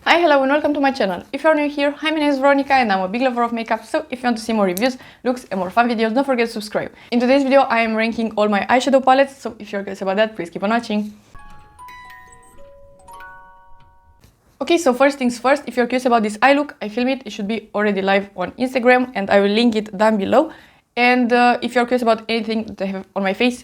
Hi, hello and welcome to my channel. If you're new here, hi, my name is Veronica and I'm a big lover of makeup, so if you want to see more reviews, looks and more fun videos, don't forget to subscribe. In today's video, I am ranking all my eyeshadow palettes, so if you're curious about that, please keep on watching. Okay, so first things first, if you're curious about this eye look, I filmed it should be already live on Instagram and I will link it down below. And if you're curious about anything that I have on my face,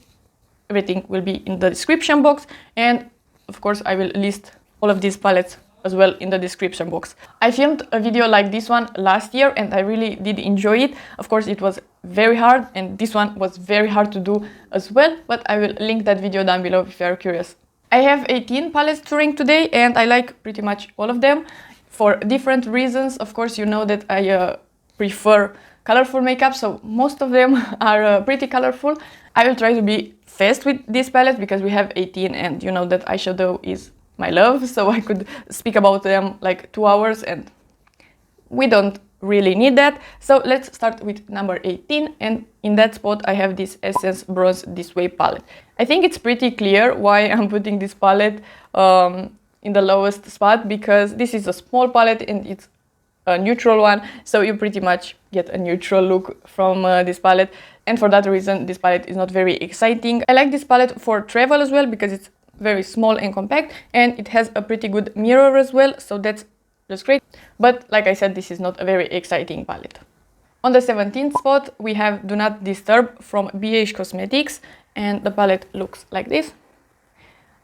everything will be in the description box, and of course I will list all of these palettes as well in the description box. I filmed a video like this one last year and I really did enjoy it. Of course it was very hard and this one was very hard to do as well, but I will link that video down below if you are curious. I have 18 palettes to rank today and I like pretty much all of them for different reasons. Of course you know that I prefer colorful makeup, so most of them are pretty colorful. I will try to be fast with this palette because we have 18 and you know that eyeshadow is my love, so I could speak about them like 2 hours and we don't really need that. So let's start with number 18, and in that spot I have this Essence Bronze This Way palette. I think it's pretty clear why I'm putting this palette in the lowest spot, because this is a small palette and it's a neutral one, so you pretty much get a neutral look from this palette, and for that reason this palette is not very exciting. I like this palette for travel as well because it's very small and compact and it has a pretty good mirror as well, so that's just great. But like I said, this is not a very exciting palette. On the 17th spot we have Do Not Disturb from BH Cosmetics, and the palette looks like this.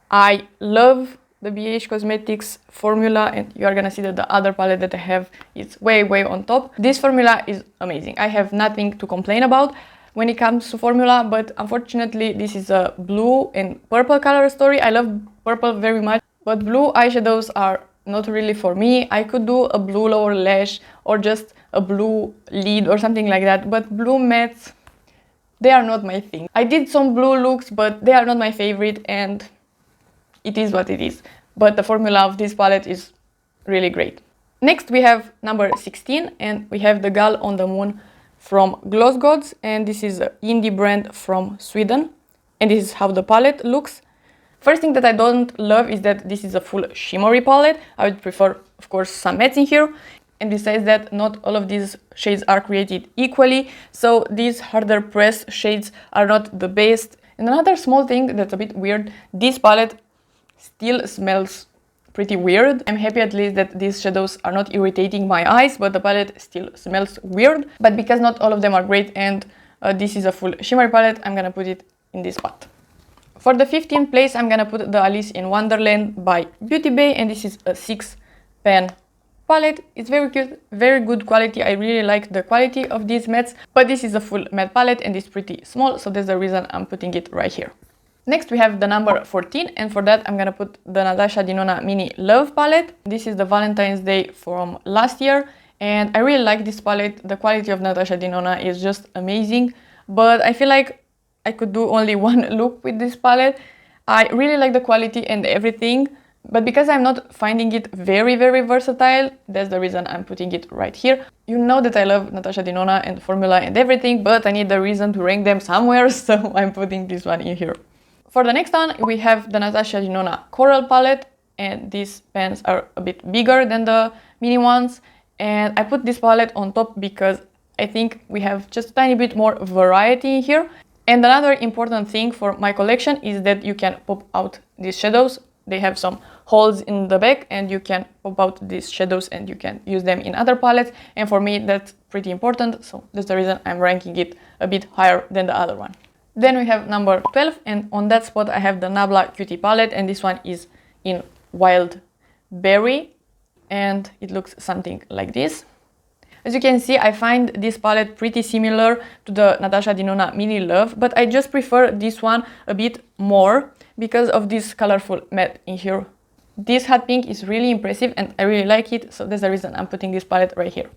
I love the BH Cosmetics formula and you are gonna see that the other palette that I have is way on top. This formula is amazing. I have nothing to complain about when it comes to formula, but unfortunately this is a blue and purple color story. I love purple very much, but blue eyeshadows are not really for me. I could do a blue lower lash or just a blue lid or something like that, but blue mattes, they are not my thing. I did some blue looks, but they are not my favorite and it is what it is. But the formula of this palette is really great. Next we have number 16 and we have the Gal on the Moon from GlossGods, and this is an indie brand from Sweden, and this is how the palette looks. First thing that I don't love is that this is a full shimmery palette. I would prefer, of course, some mattes in here, and besides that, not all of these shades are created equally, so these harder pressed shades are not the best. And another small thing that's a bit weird, this palette still smells pretty weird. I'm happy at least that these shadows are not irritating my eyes, but the palette still smells weird. But because not all of them are great and this is a full shimmer palette, I'm gonna put it in this spot. For the 15th place, I'm gonna put the Alice in Wonderland by Beauty Bay, and this is a 6-pan palette. It's very cute, very good quality. I really like the quality of these mattes, but this is a full matte palette and it's pretty small, so that's the reason I'm putting it right here. Next we have the number 14, and for that I'm gonna put the Natasha Denona Mini Love palette. This is the Valentine's Day from last year and I really like this palette. The quality of Natasha Denona is just amazing, but I feel like I could do only one look with this palette. I really like the quality and everything, but because I'm not finding it very versatile, that's the reason I'm putting it right here. You know that I love Natasha Denona and formula and everything, but I need the reason to rank them somewhere, so I'm putting this one in here. For the next one, we have the Natasha Denona Coral palette, and these pens are a bit bigger than the mini ones. And I put this palette on top because I think we have just a tiny bit more variety in here. And another important thing for my collection is that you can pop out these shadows. They have some holes in the back and you can pop out these shadows and you can use them in other palettes. And for me, that's pretty important. So that's the reason I'm ranking it a bit higher than the other one. Then we have number 12, and on that spot I have the Nabla Cutie palette, and this one is in Wild Berry and it looks something like this. As you can see, I find this palette pretty similar to the Natasha Denona Mini Love, but I just prefer this one a bit more because of this colorful matte in here. This hot pink is really impressive and I really like it, so that's the reason I'm putting this palette right here.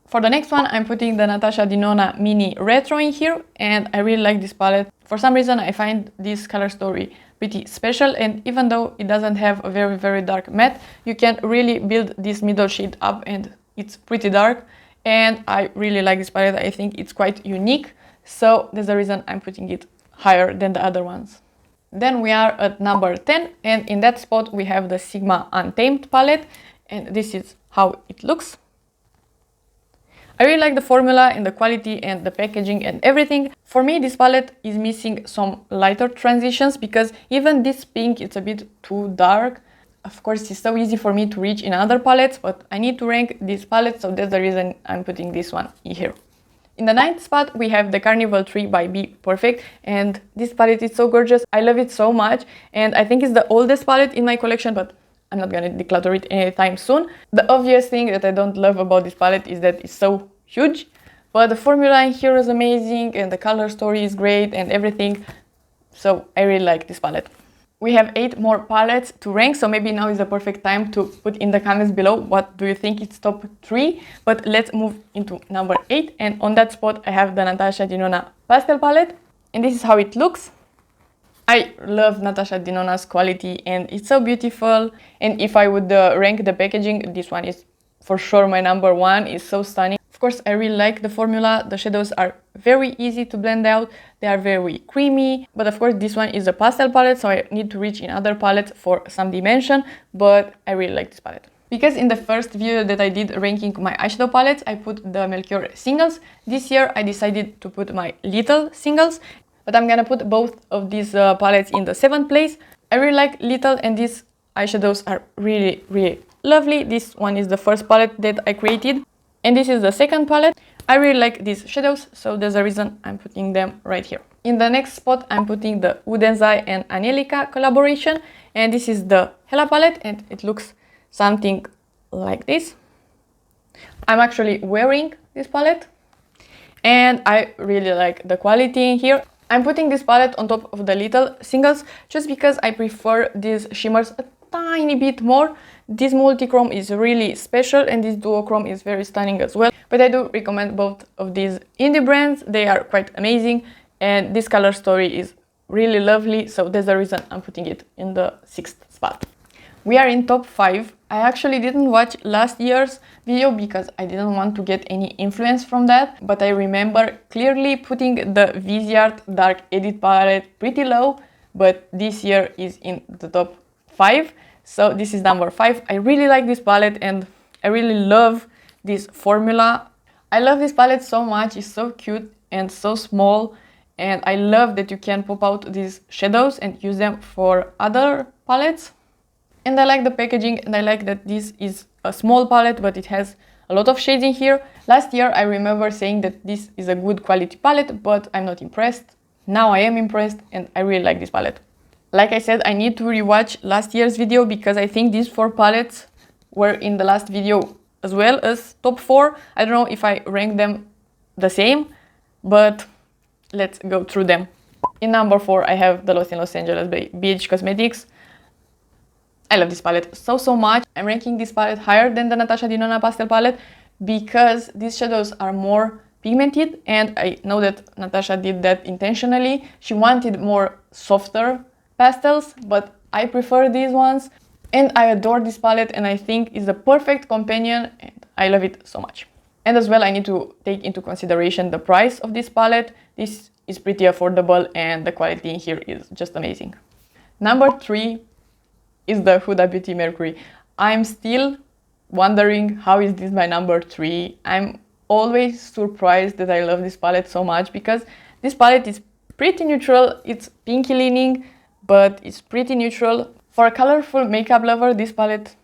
For the next one, I'm putting the Natasha Denona Mini Retro in here, and I really like this palette. For some reason, I find this color story pretty special, and even though it doesn't have a very dark matte, you can really build this middle shade up and it's pretty dark. And I really like this palette. I think it's quite unique, so that's the reason I'm putting it higher than the other ones. Then we are at number 10, and in that spot we have the Sigma Untamed palette. and this is how it looks. I really like the formula and the quality and the packaging and everything. For me, this palette is missing some lighter transitions because even this pink, it's a bit too dark. Of course, it's so easy for me to reach in other palettes, but I need to rank this palette, so that's the reason I'm putting this one in here. In the 9th spot, we have the Carnival 3 by BPerfect, and this palette is so gorgeous. I love it so much, and I think it's the oldest palette in my collection, but I'm not gonna declutter it anytime soon. The obvious thing that I don't love about this palette is that it's so huge, but the formula in here is amazing, and the color story is great and everything, so I really like this palette. We have 8 more palettes to rank, so maybe now is the perfect time to put in the comments below what do you think it's top 3. But let's move into number 8, and on that spot I have the Natasha Denona Pastel palette, and this is how it looks. I love Natasha Denona's quality and it's so beautiful, and if I would rank the packaging, this one is for sure my number 1. It's so stunning. Of course, I really like the formula. The shadows are very easy to blend out. They are very creamy. But of course, this one is a pastel palette, so I need to reach in other palettes for some dimension. But I really like this palette. Because in the first video that I did ranking my eyeshadow palettes, I put the Melchior singles. This year, I decided to put my little singles. But I'm gonna put both of these palettes in the 7th place. I really like little, and these eyeshadows are really, really lovely. This one is the first palette that I created. And this is the 2nd palette. I really like these shadows, so there's a reason I'm putting them right here. In the next spot, I'm putting the Huda and Angelica collaboration. And this is the Hela palette, and it looks something like this. I'm actually wearing this palette, and I really like the quality in here. I'm putting this palette on top of the little singles just because I prefer these shimmers a tiny bit more. This multi-chrome is really special, and this duochrome is very stunning as well. But I do recommend both of these indie brands. They are quite amazing, and this color story is really lovely, so there's a reason I'm putting it in the 6th spot. We are in top 5. I actually didn't watch last year's video because I didn't want to get any influence from that, but I remember clearly putting the Viseart Dark Edit palette pretty low, but this year is in the top 5. So this is number 5. I really like this palette, and I really love this formula. I love this palette so much. It's so cute and so small, and I love that you can pop out these shadows and use them for other palettes. And I like the packaging, and I like that this is a small palette, but it has a lot of shades in here. Last year I remember saying that this is a good quality palette, but I'm not impressed. Now I am impressed, and I really like this palette. Like I said, I need to rewatch last year's video because I think these 4 palettes were in the last video as well as top 4. I don't know if I rank them the same, but let's go through them. In number 4, I have the Lost in Los Angeles by BH Cosmetics. I love this palette so much. I'm ranking this palette higher than the Natasha Denona Pastel palette because these shadows are more pigmented, and I know that Natasha did that intentionally. She wanted more softer pastels, but I prefer these ones, and I adore this palette, and I think it's the perfect companion, and I love it so much. And as well, I need to take into consideration the price of this palette. This is pretty affordable, and the quality in here is just amazing. Number 3 is the Huda Beauty Mercury. I'm still wondering how is this my number 3. I'm always surprised that I love this palette so much because this palette is pretty neutral. It's pinky leaning, but it's pretty neutral. For a colorful makeup lover, this palette,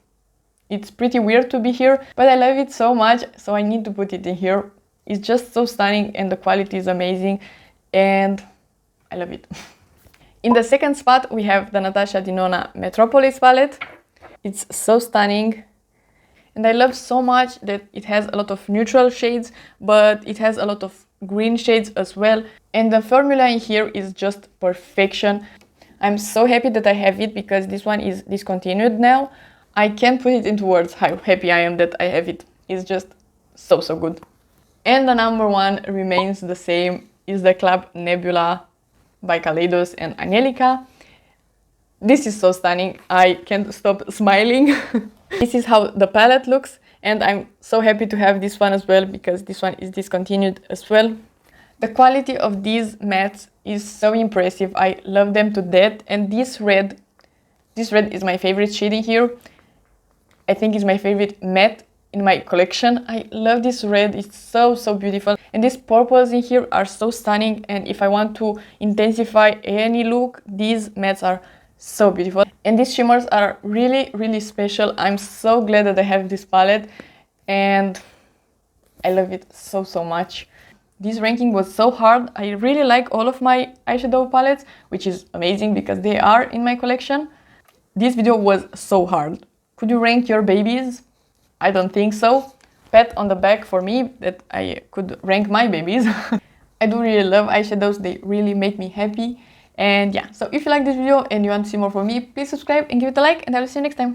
it's pretty weird to be here, but I love it so much, so I need to put it in here. It's just so stunning, and the quality is amazing, and I love it. In the 2nd spot, we have the Natasha Denona Metropolis palette. It's so stunning, and I love so much that it has a lot of neutral shades, but it has a lot of green shades as well, and the formula in here is just perfection. I'm so happy that I have it because this one is discontinued now. I can't put it into words how happy I am that I have it. It's just so good. And the number 1 remains the same, is the Club Nebula by Kaleidos and Angelica. This is so stunning. I can't stop smiling. This is how the palette looks, and I'm so happy to have this one as well because this one is discontinued as well. The quality of these mattes is so impressive. I love them to death, and this red is my favorite shade in here. I think it's my favorite matte in my collection. I love this red, it's so beautiful. And these purples in here are so stunning, and if I want to intensify any look, these mattes are so beautiful. And these shimmers are really special. I'm so glad that I have this palette, and I love it so much. This ranking was so hard. I really like all of my eyeshadow palettes, which is amazing because they are in my collection. This video was so hard. Could you rank your babies? I don't think so. Pat on the back for me that I could rank my babies. I do really love eyeshadows, they really make me happy. And yeah, so if you like this video and you want to see more from me, please subscribe and give it a like, and I will see you next time.